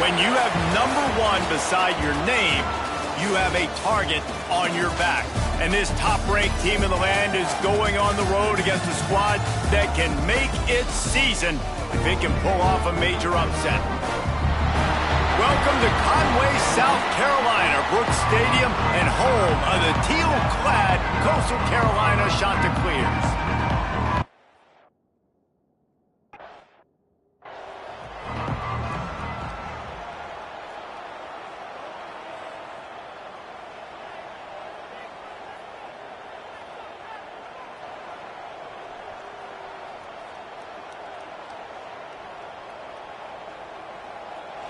When you have #1 beside your name, you have a target on your back. And this top-ranked team in the land is going on the road against a squad that can make its season if it can pull off a major upset. Welcome to Conway, South Carolina, Brooks Stadium, and home of the teal-clad Coastal Carolina Chanticleers.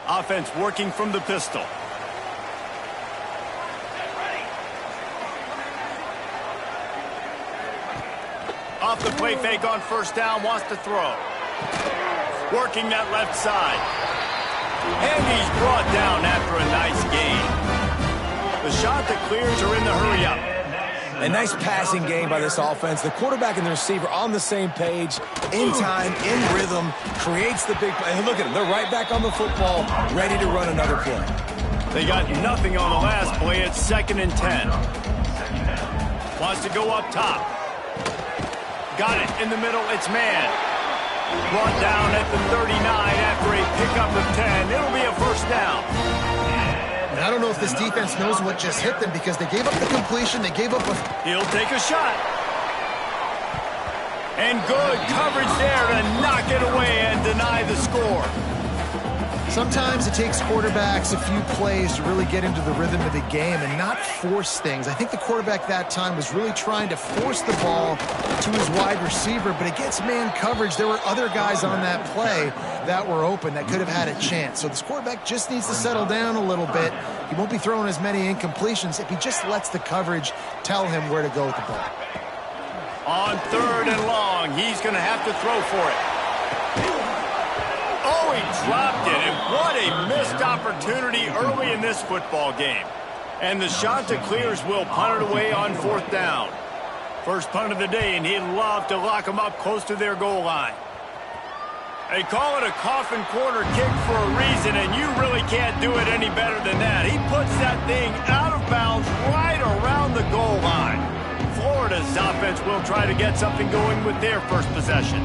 Offense working from the pistol. Off the play fake on first down, wants to throw. Working that left side. And he's brought down after a nice gain. The Chanticleers are in the hurry up. A nice passing game by this offense. The quarterback and the receiver on the same page, in time, in rhythm, creates the big play. And look at them. They're right back on the football, ready to run another play. They got nothing on the last play. It's 2nd and 10. Wants to go up top. Got it in the middle. It's man. Brought down at the 39 after a pickup of 10. It'll be a first down. And I don't know if this defense knows what just hit them because they gave up the completion. They gave up a... He'll take a shot. And good coverage there to knock it away and deny the score. Sometimes it takes quarterbacks a few plays to really get into the rhythm of the game and not force things. I think the quarterback that time was really trying to force the ball to his wide receiver, but against man coverage, there were other guys on that play that were open that could have had a chance. So this quarterback just needs to settle down a little bit. He won't be throwing as many incompletions if he just lets the coverage tell him where to go with the ball. On 3rd and long, he's going to have to throw for it. Oh, he dropped it, and what a missed opportunity early in this football game. And the Chanticleers will punt it away on 4th down. First punt of the day, and he'd love to lock them up close to their goal line. They call it a coffin corner kick for a reason, and you really can't do it any better than that. He puts that thing out of bounds right around the goal line. Florida's offense will try to get something going with their first possession.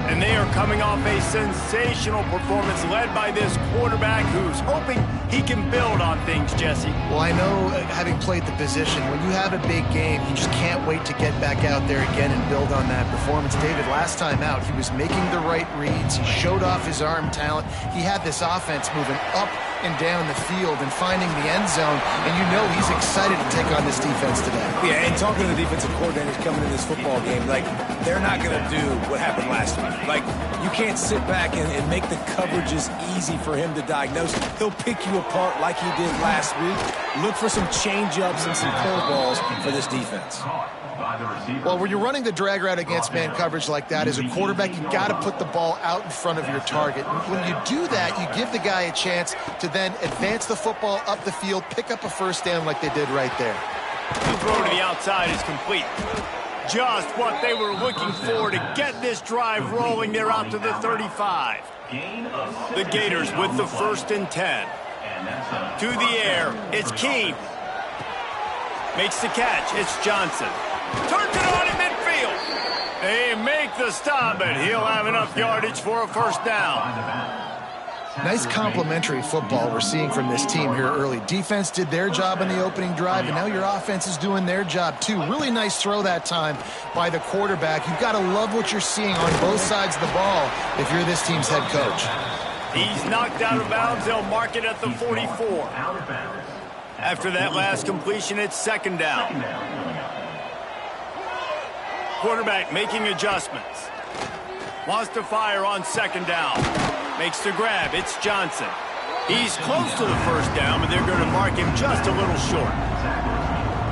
And they are coming off a sensational performance led by this quarterback who's hoping he can build on things, Jesse. Well, I know, having played the position, when you have a big game, you just can't wait to get back out there again and build on that performance. David, last time out, he was making the right reads. He showed off his arm talent. He had this offense moving up and down the field and finding the end zone, and you know he's excited to take on this defense today. Yeah, and talking to the defensive coordinators coming in this football game, like, they're not going to do what happened last week. Like, you can't sit back and make the coverages easy for him to diagnose. He'll pick you apart like he did last week. Look for some change-ups and some curveballs for this defense. Well, when you're running the drag route against man coverage like that, as a quarterback, you got to put the ball out in front of your target. And when you do that, you give the guy a chance to then advance the football up the field, pick up a first down like they did right there. The throw to the outside is complete. Just what they were looking for to get this drive rolling. They're out to the 35. The Gators with the 1st and 10. To the air, it's Keene. Makes the catch, it's Johnson. Turns it on in midfield. They make the stop, and he'll have enough yardage for a first down. Nice complementary football we're seeing from this team here early. Defense did their job in the opening drive, and now your offense is doing their job too. Really nice throw that time by the quarterback. You've got to love what you're seeing on both sides of the ball if you're this team's head coach. He's knocked out of bounds. They'll mark it at the 44. After that last completion, it's 2nd down. Quarterback making adjustments. Wants to fire on 2nd down. Makes the grab. It's Johnson. He's close to the first down, but they're going to mark him just a little short.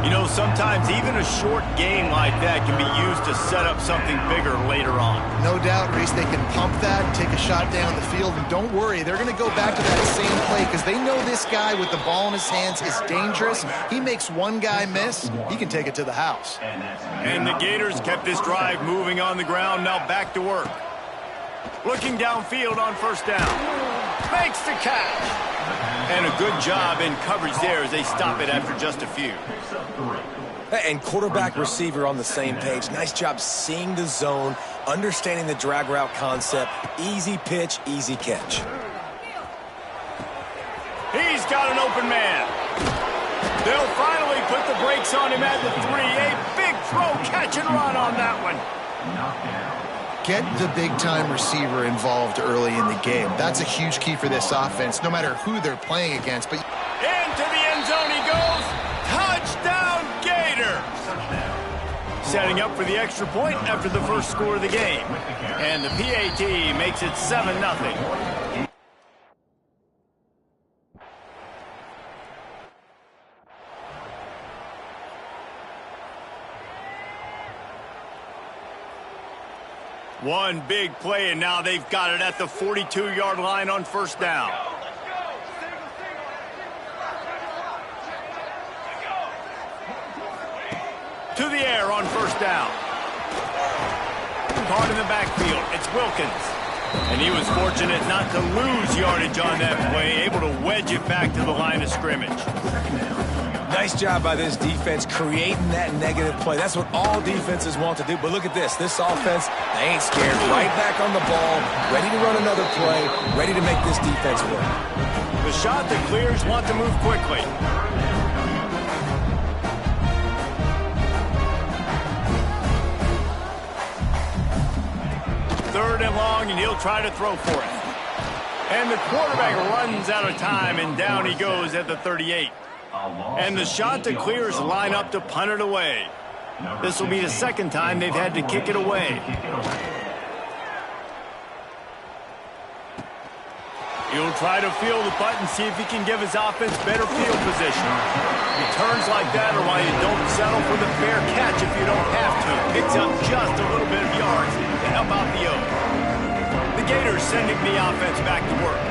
You know, sometimes even a short game like that can be used to set up something bigger later on. No doubt, Reese, they can pump that, take a shot down the field, and don't worry, they're going to go back to that same play because they know this guy with the ball in his hands is dangerous. He makes one guy miss, he can take it to the house. And the Gators kept this drive moving on the ground, now back to work. Looking downfield on first down. Makes the catch. And a good job in coverage there as they stop it after just a few. And quarterback receiver on the same page. Nice job seeing the zone, understanding the drag route concept. Easy pitch, easy catch. He's got an open man. They'll finally put the brakes on him at the 3. A big throw, catch and run on that one. Get the big-time receiver involved early in the game. That's a huge key for this offense, no matter who they're playing against. But into the end zone he goes. Touchdown, Gators! Setting up for the extra point after the first score of the game. And the PAT makes it 7-0. One big play, and now they've got it at the 42-yard line on first down. To the air on first down. Caught in the backfield. It's Wilkins. And he was fortunate not to lose yardage on that play, able to wedge it back to the line of scrimmage. Nice job by this defense creating that negative play. That's what all defenses want to do. But look at this. This offense, they ain't scared. Right back on the ball, ready to run another play, ready to make this defense work. The shot that clears want to move quickly. Third and long, and he'll try to throw for it. And the quarterback runs out of time, and down he goes at the 38. And the shot that clears line up to punt it away. This will be the second time they've had to kick it away. He'll try to field the punt and see if he can give his offense better field position. Returns like that are why you don't settle for the fair catch if you don't have to. Picks up just a little bit of yards to help out the O. The Gators sending the offense back to work.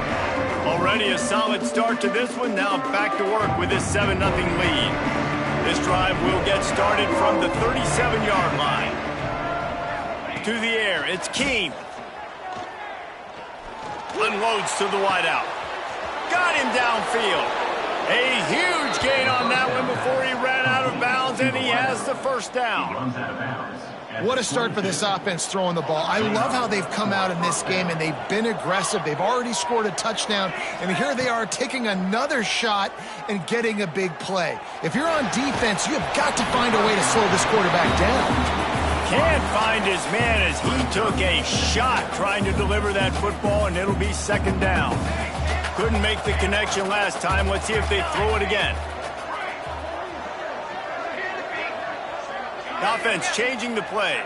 Already a solid start to this one. Now back to work with this 7-0 lead. This drive will get started from the 37-yard line. To the air, it's Keene. Unloads to the wideout. Got him downfield. A huge gain on that one before he ran out of bounds, and he has the first down. what a start for this offense throwing the ball. I love how they've come out in this game, and they've been aggressive. They've already scored a touchdown, and here they are taking another shot and getting a big play. If you're on defense, you have got to find a way to slow this quarterback down. Can't find his man as he took a shot trying to deliver that football, and it'll be second down. Couldn't make the connection last time. Let's see if they throw it again. Offense changing the play.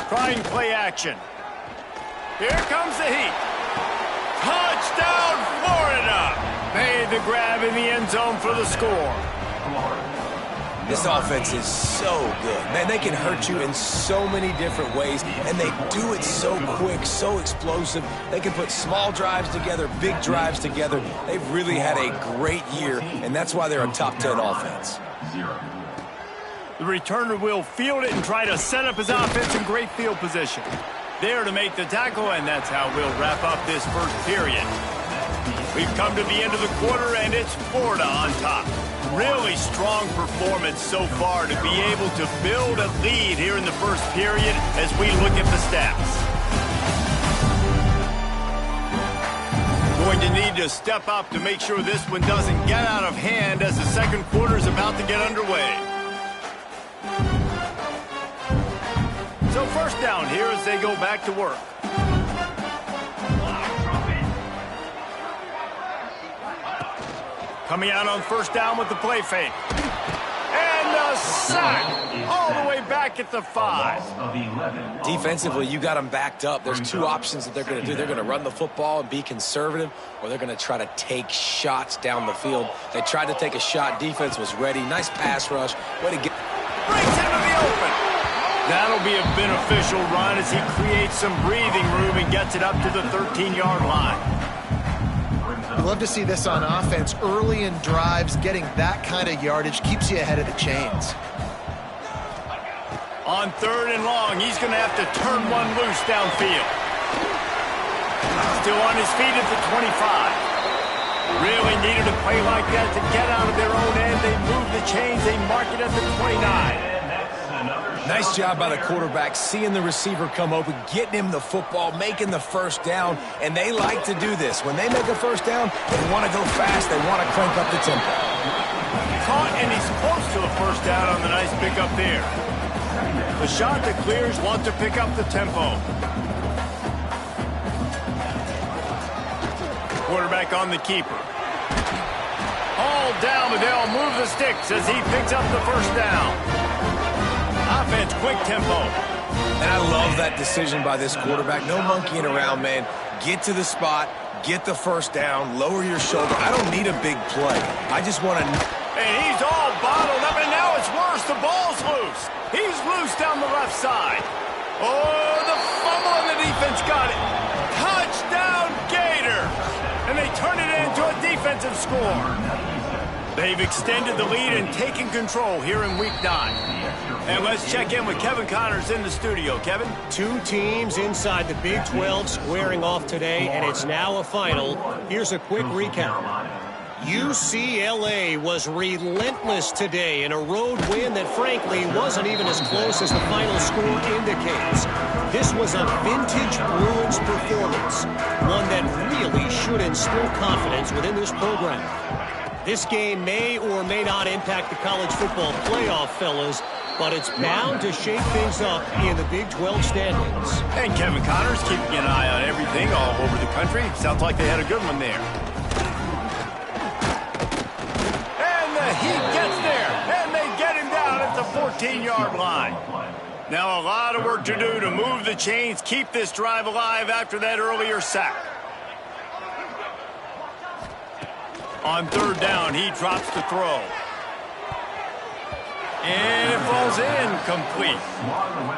Trying play action. Here comes the heat. Touchdown, Florida! Made the grab in the end zone for the score. This offense is so good. Man, they can hurt you in so many different ways, and they do it so quick, so explosive. They can put small drives together, big drives together. They've really had a great year, and that's why they're a top 10 offense. The returner will field it and try to set up his offense in great field position. There to make the tackle, and that's how we'll wrap up this first period. We've come to the end of the quarter, and it's Florida on top. Really strong performance so far to be able to build a lead here in the first period as we look at the stats. Going to need to step up to make sure this one doesn't get out of hand as the second quarter is about to get underway. So first down here as they go back to work. Coming out on first down with the play fake. And a sack all the way back at the 5. Defensively, you got them backed up. There's two options that they're going to do. They're going to run the football and be conservative, or they're going to try to take shots down the field. They tried to take a shot. Defense was ready. Nice pass rush. Way to get. Brings into the open. That'll be a beneficial run as he creates some breathing room and gets it up to the 13-yard line. You love to see this on offense. Early in drives, getting that kind of yardage keeps you ahead of the chains. On 3rd and long, he's going to have to turn one loose downfield. Still on his feet at the 25. Really needed a play like that to get out of their own end. They move the chains. They mark it at the 29. Nice job by the quarterback, seeing the receiver come open, getting him the football, making the first down, and they like to do this. When they make a first down, they want to go fast. They want to crank up the tempo. Caught, and he's close to a first down on the nice pickup there. The shot that clears wants to pick up the tempo. Quarterback on the keeper. All down, but they'll move the sticks as he picks up the first down. Offense, quick tempo. And I love that decision by this quarterback. No monkeying around, man. Get to the spot, get the first down, lower your shoulder. I don't need a big play. I just want to... And he's all bottled up, and now it's worse. The ball's loose. He's loose down the left side. Oh, the fumble, and the defense got it. Touchdown, Gators. And they turn it into a defensive score. They've extended the lead and taken control here in Week 9. And let's check in with Kevin Connors in the studio. Kevin? Two teams inside the Big 12 squaring off today, and it's now a final. Here's a quick recap. UCLA was relentless today in a road win that, frankly, wasn't even as close as the final score indicates. This was a vintage Bruins performance, one that really should instill confidence within this program. This game may or may not impact the college football playoff, fellas, but it's bound to shake things up in the Big 12 standings. And Kevin Connors keeping an eye on everything all over the country. Sounds like they had a good one there. And the Heat gets there, and they get him down at the 14-yard line. Now a lot of work to do to move the chains, keep this drive alive after that earlier sack. On 3rd down, he drops to throw. And it falls incomplete.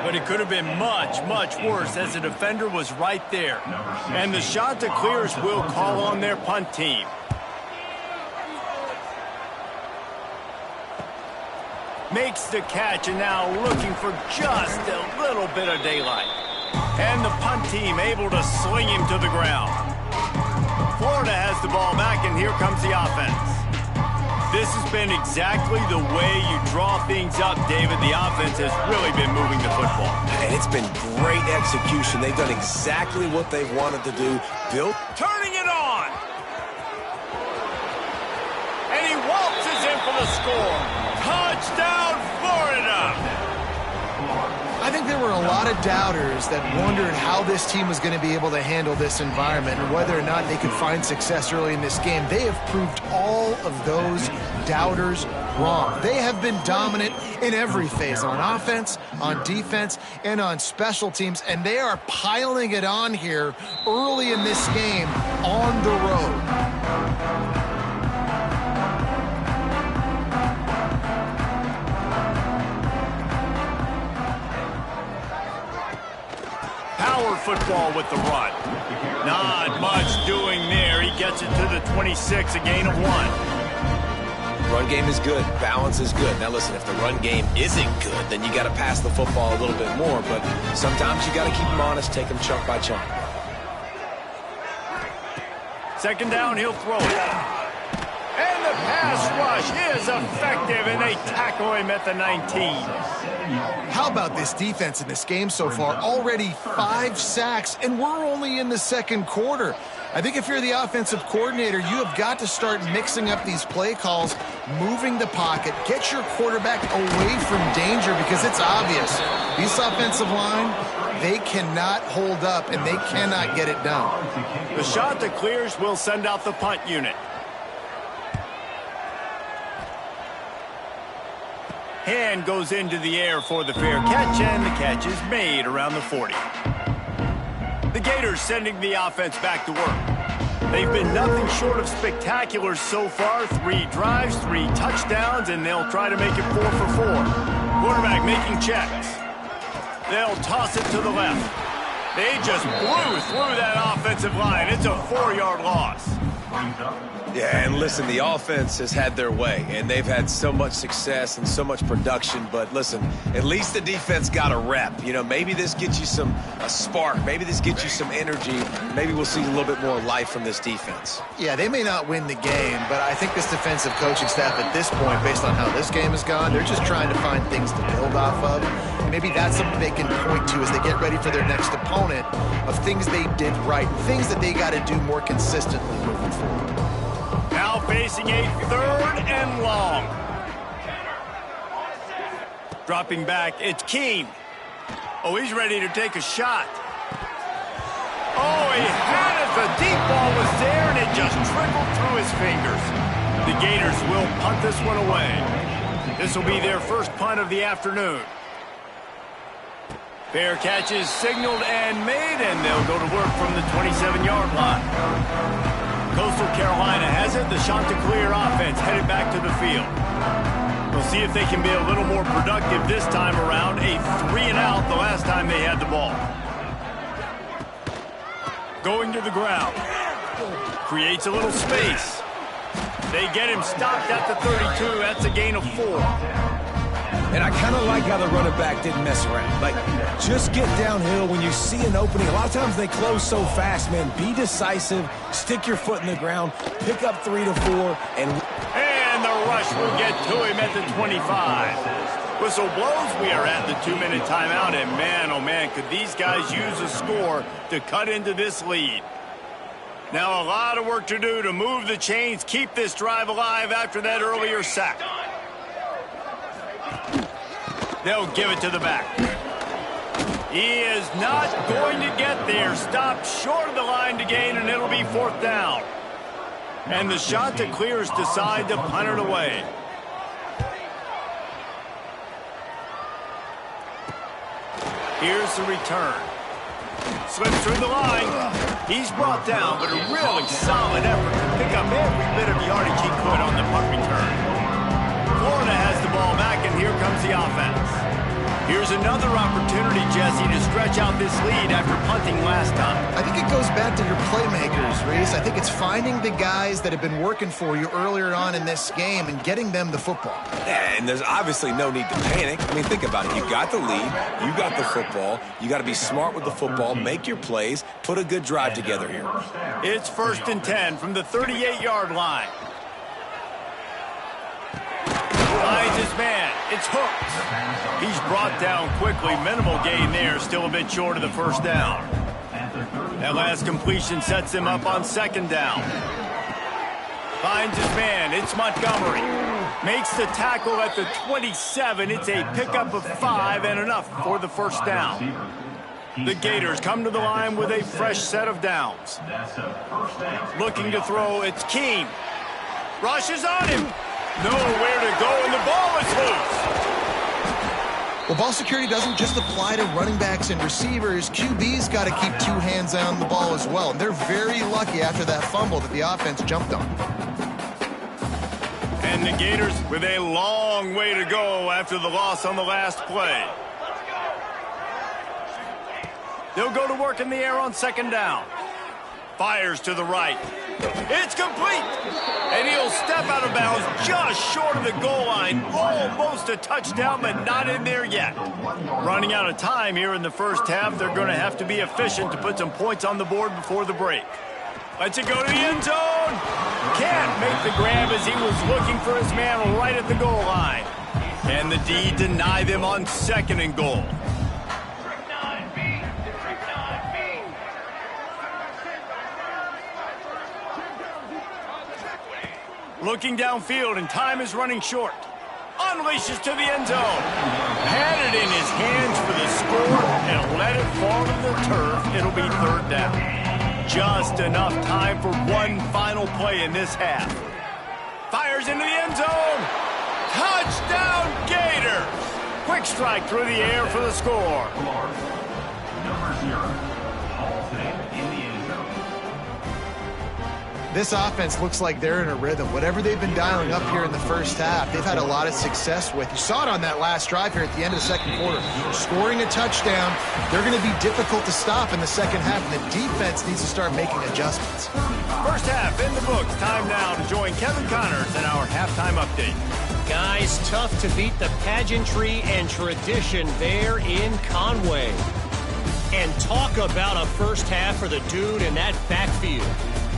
But it could have been much, much worse as the defender was right there. And the shot that clears will call on their punt team. Makes the catch, and now looking for just a little bit of daylight. And the punt team able to sling him to the ground. Florida has the ball back, and here comes the offense. This has been exactly the way you draw things up, David. The offense has really been moving the football. And it's been great execution. They've done exactly what they've wanted to do. Turning it on. And he waltzes in for the score. Touchdown, Florida. I think there were a lot of doubters that wondered how this team was going to be able to handle this environment and whether or not they could find success early in this game. They have proved all of those doubters wrong. They have been dominant in every phase, on offense, on defense, and on special teams, and they are piling it on here early in this game on the road. Power football with the run. Not much doing there. He gets it to the 26, a gain of 1. Run game is good. Balance is good. Now listen, if the run game isn't good, then you got to pass the football a little bit more. But sometimes you got to keep them honest, take them chunk by chunk. 2nd down, he'll throw it. And the pass rush is effective, and they tackle him at the 19. How about this defense in this game so far? Already 5 sacks, and we're only in the 2nd quarter. I think if you're the offensive coordinator, you have got to start mixing up these play calls, moving the pocket, get your quarterback away from danger, because it's obvious. This offensive line, they cannot hold up, and they cannot get it done. The shot that clears will send out the punt unit. Hand goes into the air for the fair catch, and the catch is made around the 40. The Gators sending the offense back to work. They've been nothing short of spectacular so far. 3 drives, 3 touchdowns, and they'll try to make it 4 for 4. Quarterback making checks. They'll toss it to the left. They just blew through that offensive line. It's a 4-yard loss. Yeah, and listen, the offense has had their way, and they've had so much success and so much production. But listen, at least the defense got a rep. You know, maybe this gets you a spark. Maybe this gets you some energy. Maybe we'll see a little bit more life from this defense. Yeah, they may not win the game, but I think this defensive coaching staff at this point, based on how this game has gone, they're just trying to find things to build off of. Maybe that's something they can point to as they get ready for their next opponent, of things they did right, things that they got to do more consistently moving forward. Now facing a 3rd and long. Dropping back, it's Keene. Oh, he's ready to take a shot. Oh, he had it. The deep ball was there, and it just trickled through his fingers. The Gators will punt this one away. This will be their first punt of the afternoon. Fair catch is signaled and made, and they'll go to work from the 27-yard line. Coastal Carolina has it. The Chanticleer offense headed back to the field. We'll see if they can be a little more productive this time around. A 3-and-out the last time they had the ball. Going to the ground. Creates a little space. They get him stopped at the 32. That's a gain of 4. And I kind of like how the running back didn't mess around. Like, just get downhill when you see an opening. A lot of times they close so fast, man. Be decisive, stick your foot in the ground, pick up 3 to 4, and the rush will get to him at the 25. Whistle blows. We are at the 2-minute timeout, and man, oh man, could these guys use a score to cut into this lead. Now a lot of work to do to move the chains, keep this drive alive after that earlier sack. They'll give it to the back. He is not going to get there. Stopped short of the line to gain, and it'll be 4th down. And the Chanticleers decide to punt it away. Here's the return. Slips through the line. He's brought down, but a really solid effort to pick up every bit of yardage he could on the punt return. Florida has the ball back, and here comes the offense. Here's another opportunity, Jesse, to stretch out this lead after punting last time. I think it goes back to your playmakers, Reese. I think it's finding the guys that have been working for you earlier on in this game and getting them the football. Yeah, and there's obviously no need to panic. I mean, think about it. You got the lead. You got the football. You got to be smart with the football, make your plays, put a good drive together here. It's 1st and 10 from the 38-yard line. Finds his man. It's hooked. He's brought down quickly. Minimal gain there. Still a bit short of the 1st down. That last completion sets him up on 2nd down. Finds his man. It's Montgomery. Makes the tackle at the 27. It's a pickup of 5 and enough for the 1st down. The Gators come to the line with a fresh set of downs. Looking to throw. It's Keene. Rushes on him. Nowhere to go, and the ball is loose. Well, ball security doesn't just apply to running backs and receivers. QB's got to keep 2 hands on the ball as well. And they're very lucky after that fumble that the offense jumped on. And the Gators with a long way to go after the loss on the last play. They'll go to work in the air on 2nd down. Fires to the right. It's complete. And he'll step out of bounds just short of the goal line. Almost a touchdown, but not in there yet. Running out of time here in the 1st half. They're going to have to be efficient to put some points on the board before the break. Lets it go to the end zone. Can't make the grab as he was looking for his man right at the goal line. And the D deny them on 2nd and goal. Looking downfield, and time is running short. Unleashes to the end zone. Had it in his hands for the score, and let it fall to the turf. It'll be 3rd down. Just enough time for one final play in this half. Fires into the end zone. Touchdown, Gators. Quick strike through the air for the score. This offense looks like they're in a rhythm. Whatever they've been dialing up here in the first half, they've had a lot of success with. You saw it on that last drive here at the end of the second quarter. Scoring a touchdown, they're going to be difficult to stop in the second half, and the defense needs to start making adjustments. First half in the books. Time now to join Kevin Connors in our halftime update. Guys, tough to beat the pageantry and tradition there in Conway. And talk about a first half for the dude in that backfield.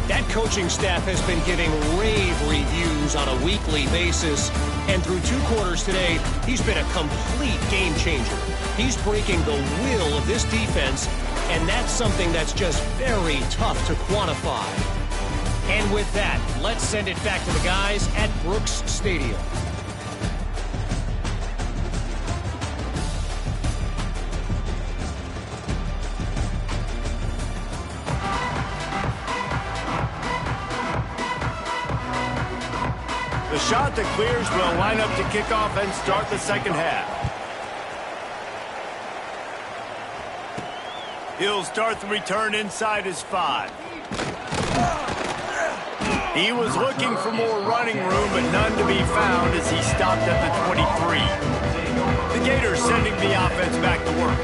That coaching staff has been giving rave reviews on a weekly basis. And through 2 quarters today, he's been a complete game changer. He's breaking the will of this defense, and that's something that's just very tough to quantify. And with that, let's send it back to the guys at Brooks Stadium. The shot that clears will line up to kick off and start the second half. He'll start the return inside his 5. He was looking for more running room, but none to be found as he stopped at the 23. The Gators sending the offense back to work.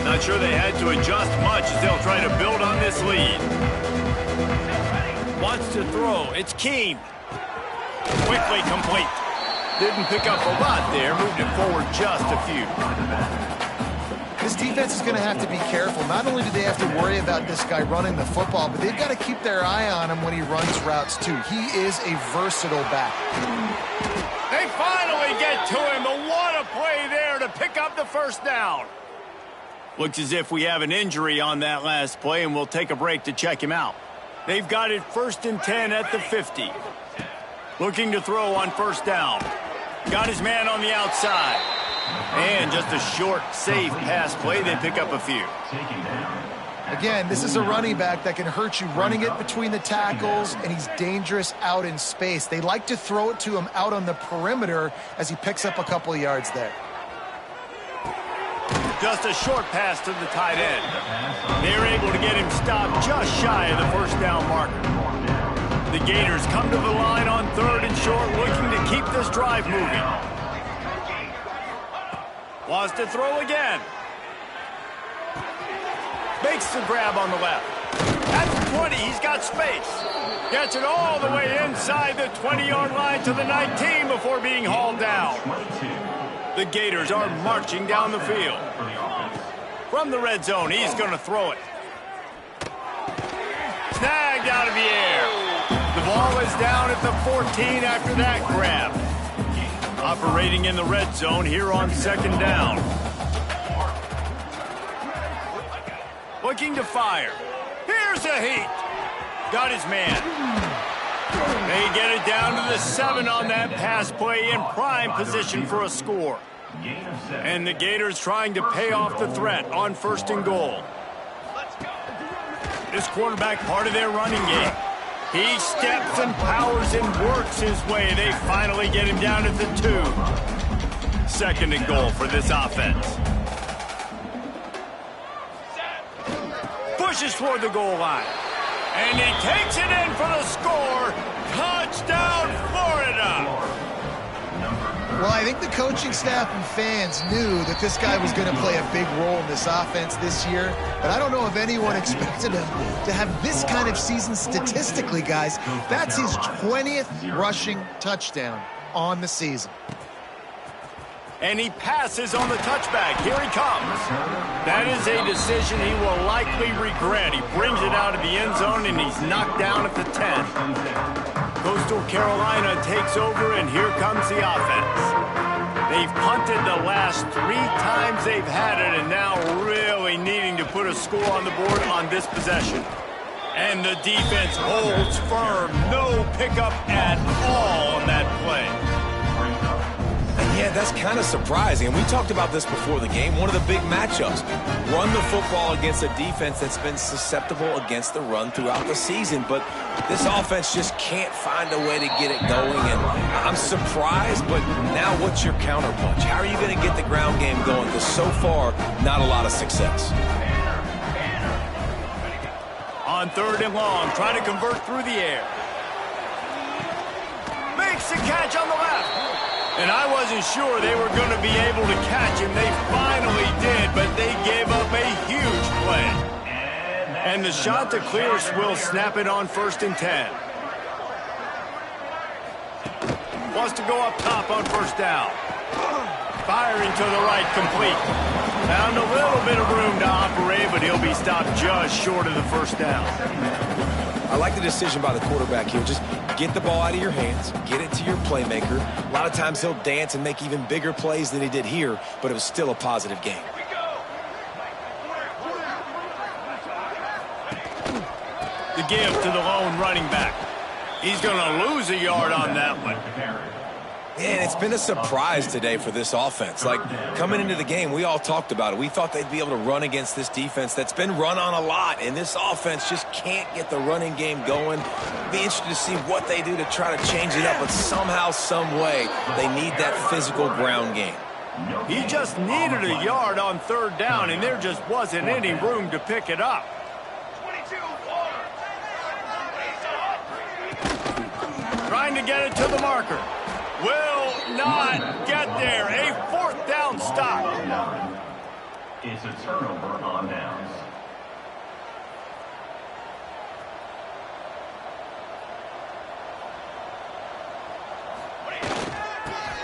Not sure they had to adjust much as they'll try to build on this lead. Wants to throw. It's Keem. Quickly complete. Didn't pick up a lot there. Moved it forward just a few. This defense is going to have to be careful. Not only do they have to worry about this guy running the football, but they've got to keep their eye on him when he runs routes too. He is a versatile back. They finally get to him. A what a play there to pick up the first down. Looks as if we have an injury on that last play, and we'll take a break to check him out. They've got it 1st and 10 at the 50. Looking to throw on first down. Got his man on the outside. And just a short, safe pass play. They pick up a few. Again, this is a running back that can hurt you running it between the tackles, and he's dangerous out in space. They like to throw it to him out on the perimeter as he picks up a couple of yards there. Just a short pass to the tight end. They're able to get him stopped just shy of the first down marker. The Gators come to the line on 3rd and short, looking to keep this drive moving. Wants to throw again. Makes the grab on the left. At the 20, he's got space. Gets it all the way inside the 20-yard line to the 19 before being hauled down. The Gators are marching down the field. From the red zone, he's going to throw it. Snagged out of the air. The ball is down at the 14 after that grab. Operating in the red zone here on 2nd down. Looking to fire. Here's a heat. Got his man. They get it down to the 7 on that pass play, in prime position for a score. And the Gators trying to pay off the threat on 1st and goal. This quarterback part of their running game. He steps and powers and works his way. They finally get him down at the 2. 2nd and goal for this offense. Pushes toward the goal line. And he takes it in for the score. Touchdown, Florida! Well, I think the coaching staff and fans knew that this guy was going to play a big role in this offense this year, but I don't know if anyone expected him to have this kind of season statistically, guys. That's his 20th rushing touchdown on the season. And he passes on the touchback. Here he comes. That is a decision he will likely regret. He brings it out of the end zone, and he's knocked down at the 10. Coastal Carolina takes over, and here comes the offense. They've punted the last 3 times they've had it, and now really needing to put a score on the board on this possession. And the defense holds firm. No pickup at all on that play. Yeah, that's kind of surprising. And we talked about this before the game. One of the big matchups. Run the football against a defense that's been susceptible against the run throughout the season. But this offense just can't find a way to get it going. And I'm surprised, but now what's your counterpunch? How are you going to get the ground game going? Because so far, not a lot of success. On on 3rd and long. Try to convert through the air. Makes the catch on the left. And I wasn't sure they were going to be able to catch him. They finally did, but they gave up a huge play. And the shot to clear will snap it on 1st and 10. Wants to go up top on 1st down. Firing to the right, complete. Found a little bit of room to operate, but he'll be stopped just short of the 1st down. I like the decision by the quarterback here. Just get the ball out of your hands, get it to your playmaker. A lot of times he'll dance and make even bigger plays than he did here, but it was still a positive game. The give to the lone running back. He's going to lose a yard on that one. And it's been a surprise today for this offense. Like, coming into the game, we all talked about it. We thought they'd be able to run against this defense that's been run on a lot, and this offense just can't get the running game going. Be interested to see what they do to try to change it up, but somehow, some way, they need that physical ground game. He just needed a yard on 3rd down, and there just wasn't any room to pick it up. Trying to get it to the marker. Will not get there. A 4th down stop. It's a turnover on downs.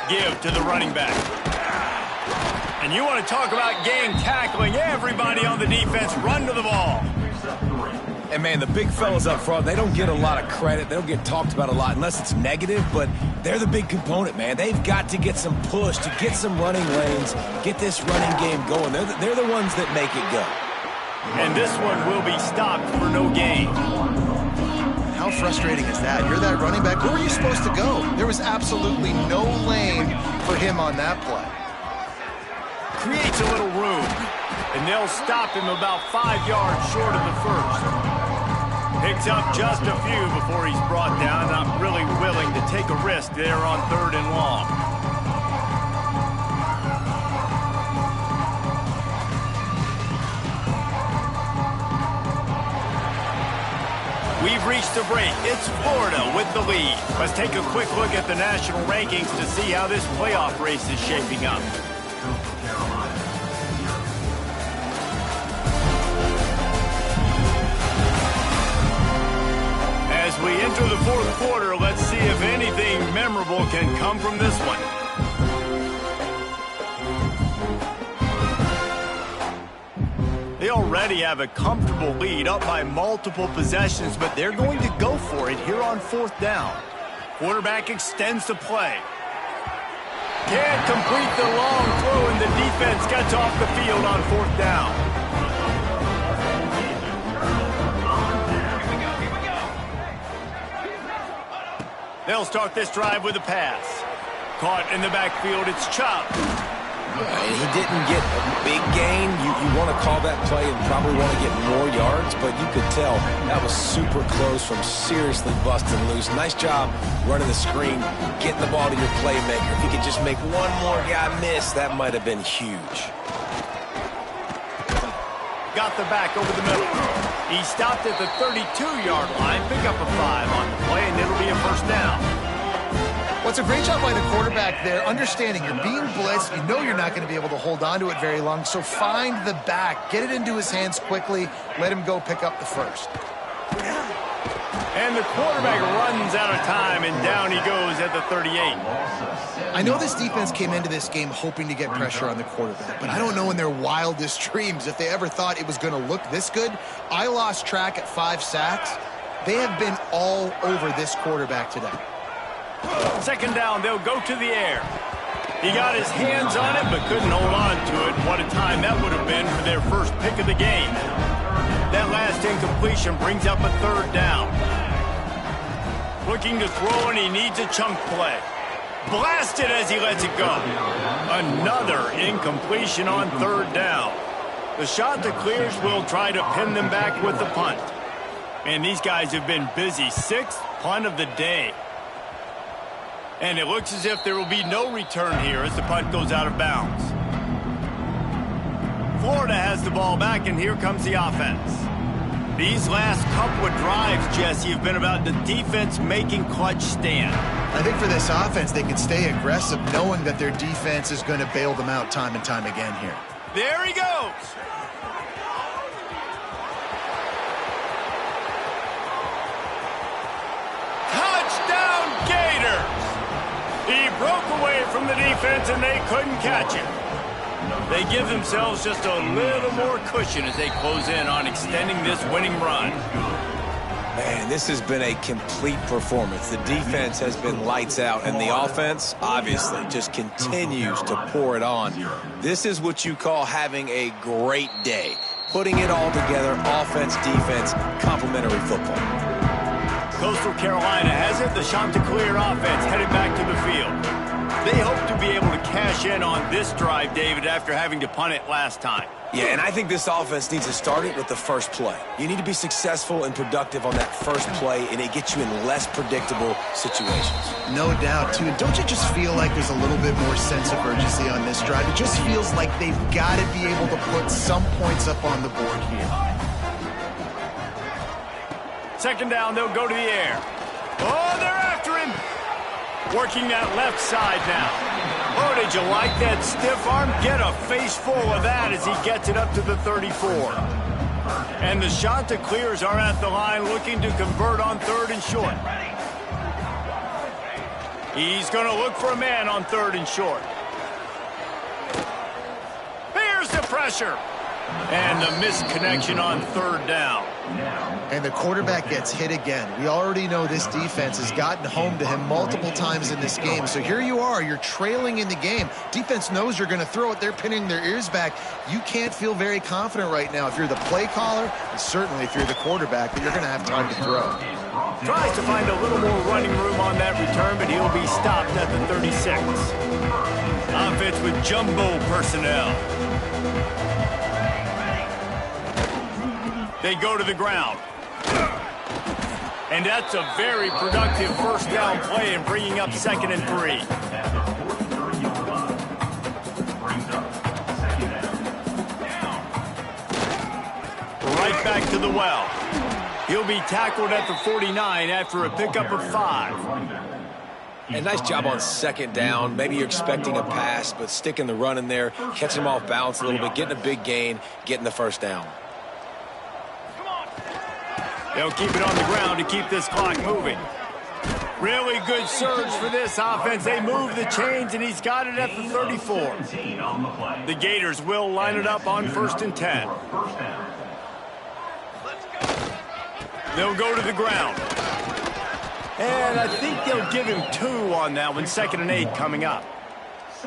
Give to the running back. And you want to talk about game tackling. Everybody on the defense run to the ball. And, man, the big fellas up front, they don't get a lot of credit. They don't get talked about a lot unless it's negative, but they're the big component, man. They've got to get some push, to get some running lanes, get this running game going. They're the ones that make it go. And this one will be stopped for no gain. How frustrating is that? You're that running back. Where were you supposed to go? There was absolutely no lane for him on that play. Creates a little room, and they'll stop him about 5 yards short of the 1st. Picks up just a few before he's brought down. Not really willing to take a risk there on 3rd and long. We've reached the break. It's Florida with the lead. Let's take a quick look at the national rankings to see how this playoff race is shaping up. As we enter the 4th quarter, let's see if anything memorable can come from this one. They already have a comfortable lead, up by multiple possessions, but they're going to go for it here on 4th down. Quarterback extends the play. Can't complete the long throw, and the defense gets off the field on 4th down. They'll start this drive with a pass. Caught in the backfield, it's Chubb. And he didn't get a big gain. You want to call that play and probably want to get more yards, but you could tell that was super close from seriously busting loose. Nice job running the screen, getting the ball to your playmaker. If he could just make one more guy miss, that might have been huge. Got the back over the middle. He stopped at the 32-yard line. Pick up a 5 on the play, and it'll be a 1st down. Well, it's a great job by the quarterback there, understanding you're being blitzed. You know you're not going to be able to hold on to it very long, so find the back. Get it into his hands quickly. Let him go pick up the 1st. And the quarterback runs out of time, and down he goes at the 38. I know this defense came into this game hoping to get pressure on the quarterback, but I don't know in their wildest dreams if they ever thought it was going to look this good. I lost track at 5 sacks. They have been all over this quarterback today. 2nd down, they'll go to the air. He got his hands on it, but couldn't hold on to it. What a time that would have been for their first pick of the game. That last incompletion brings up a 3rd down. Looking to throw, and he needs a chunk play. Blasted as he lets it go. Another incompletion on 3rd down. The shot that clears will try to pin them back with the punt. And these guys have been busy. 6th punt of the day. And it looks as if there will be no return here as the punt goes out of bounds. Florida has the ball back, and here comes the offense. These last couple of drives, Jesse, have been about the defense making clutch stand. I think for this offense, they can stay aggressive knowing that their defense is going to bail them out time and time again here. There he goes. Touchdown, Gators. He broke away from the defense, and they couldn't catch him. They give themselves just a little more cushion as they close in on extending this winning run. Man, this has been a complete performance. The defense has been lights out, and the offense, obviously, just continues to pour it on. This is what you call having a great day. Putting it all together, offense, defense, complementary football. Coastal Carolina has it. The Chanticleer offense headed back to the field. They hope to be able to cash in on this drive, David, after having to punt it last time. Yeah, and I think this offense needs to start it with the first play. You need to be successful and productive on that first play, and it gets you in less predictable situations. No doubt, too. And don't you just feel like there's a little bit more sense of urgency on this drive? It just feels like they've got to be able to put some points up on the board here. Second down, they'll go to the air. Oh, they're after him. Working that left side now. Oh, did you like that stiff arm? Get a face full of that as he gets it up to the 34. And the Chanticleers are at the line looking to convert on 3rd and short. He's going to look for a man on 3rd and short. Here's the pressure. And the misconnection on 3rd down. And the quarterback gets hit again. We already know this defense has gotten home to him multiple times in this game. So here you are, you're trailing in the game. Defense knows you're going to throw it. They're pinning their ears back. You can't feel very confident right now if you're the play caller, and certainly if you're the quarterback, that you're going to have time to throw. Tries to find a little more running room on that return, but he'll be stopped at the 36. Offense with jumbo personnel. They go to the ground. And that's a very productive first down play and bringing up 2nd and 3. Right back to the well. He'll be tackled at the 49 after a pickup of 5. And nice job on 2nd down. Maybe you're expecting a pass, but sticking the run in there, catching him off balance a little bit, getting a big gain, getting the first down. They'll keep it on the ground to keep this clock moving. Really good surge for this offense. They move the chains, and he's got it at the 34. The Gators will line it up on 1st and 10. They'll go to the ground. And I think they'll give him 2 on that one. 2nd and 8 coming up.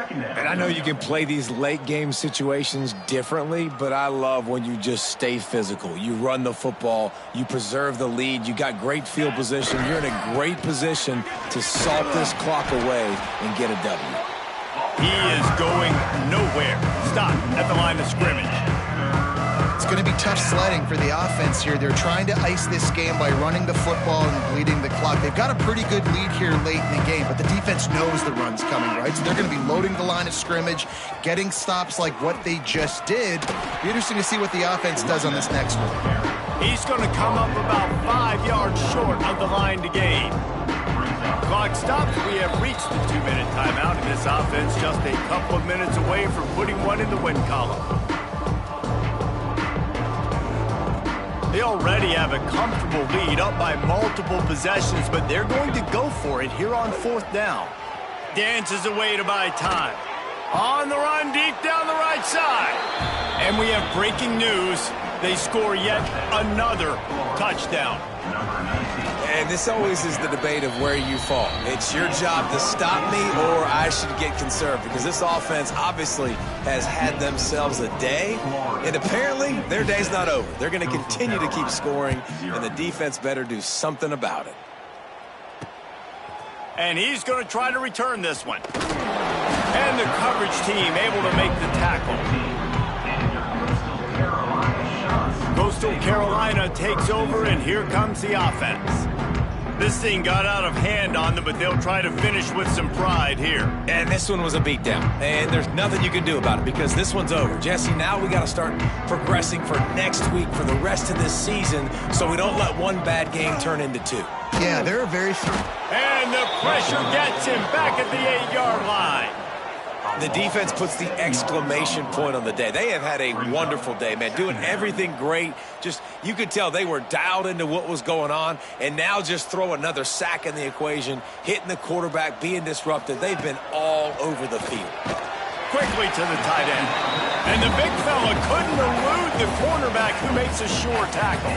And I know you can play these late game situations differently, but I love when you just stay physical. You run the football, you preserve the lead, you got great field position, you're in a great position to salt this clock away and get a W. He is going nowhere. Stop at the line of scrimmage. It's going to be tough sledding for the offense here. They're trying to ice this game by running the football and bleeding the clock. They've got a pretty good lead here late in the game, but the defense knows the run's coming, right? So they're going to be loading the line of scrimmage, getting stops like what they just did. Be interesting to see what the offense does on this next one. He's going to come up about 5 yards short of the line to gain. Clock stops. We have reached the 2-minute timeout, and this offense just a couple of minutes away from putting one in the win column. They already have a comfortable lead, up by multiple possessions, but they're going to go for it here on 4th down. Dances away to buy time. On the run, deep down the right side. And we have breaking news. They score yet another touchdown. And this always is the debate of where you fall. It's your job to stop me, or I should get conserved, because this offense obviously has had themselves a day, and apparently their day's not over. They're going to continue to keep scoring, and the defense better do something about it. And he's going to try to return this one. And the coverage team able to make the tackle. Coastal Carolina takes over, and here comes the offense. This thing got out of hand on them, but they'll try to finish with some pride here. And this one was a beatdown. And there's nothing you can do about it because this one's over. Jesse, now we got to start progressing for next week for the rest of this season so we don't let one bad game turn into two. Yeah, there are very few. And the pressure gets him back at the 8-yard line. The defense puts the exclamation point on the day. They have had a wonderful day, man, doing everything great. Just, you could tell they were dialed into what was going on, and now just throw another sack in the equation, hitting the quarterback, being disrupted. They've been all over the field. Quickly to the tight end. And the big fella couldn't elude the cornerback who makes a sure tackle.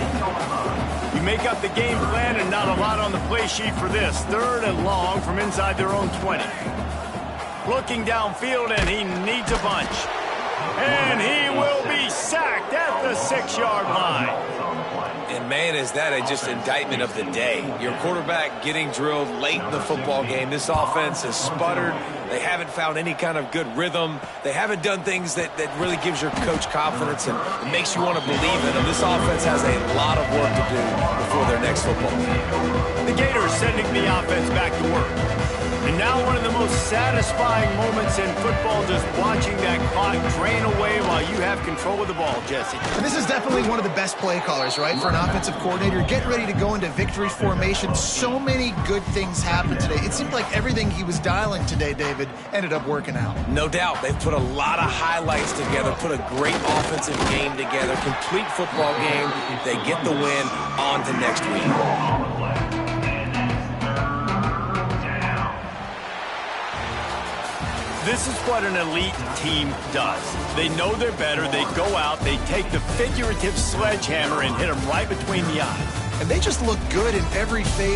You make up the game plan and not a lot on the play sheet for this. 3rd and long from inside their own 20. Looking downfield, and he needs a bunch. And he will be sacked at the 6-yard line. And, man, is that just indictment of the day. Your quarterback getting drilled late in the football game. This offense has sputtered. They haven't found any kind of good rhythm. They haven't done things that really gives your coach confidence and makes you want to believe in them. This offense has a lot of work to do before their next football game. The Gators sending the offense back to work. And now one of the most satisfying moments in football, just watching that clock drain away while you have control of the ball, Jesse. And this is definitely one of the best play callers, right, for an offensive coordinator. Getting ready to go into victory formation. So many good things happened today. It seemed like everything he was dialing today, David, ended up working out. No doubt. They've put a lot of highlights together, put a great offensive game together, complete football game. They get the win. On to next week. This is what an elite team does. They know they're better. They go out. They take the figurative sledgehammer and hit them right between the eyes. And they just look good in every phase.